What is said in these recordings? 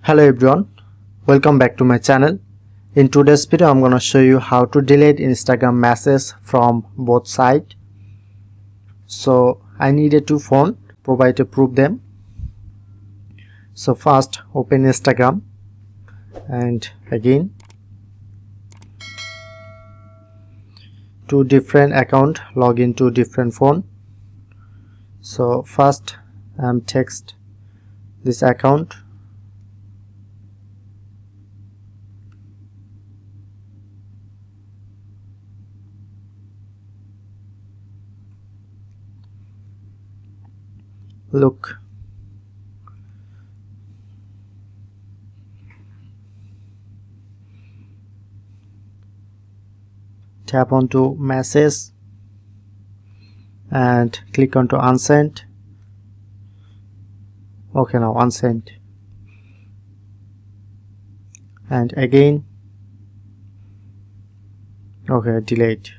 Hello everyone, welcome back to my channel. In today's video I'm gonna show you how to delete Instagram messages from both sides. So I needed two phones, provide to prove them. So first open Instagram and again two different account, log into different phone. So first I'm text this account. Look, tap onto message and click onto unsent. Okay, now unsent, and again okay, delete,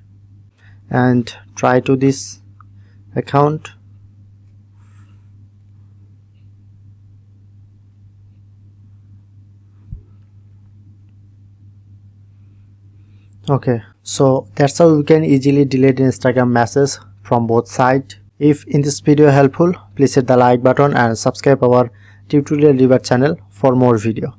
and try to this account. Okay, so that's how you can easily delete Instagram messages from both sides. If in this video helpful, please hit the like button and subscribe our tutorial debug channel for more video.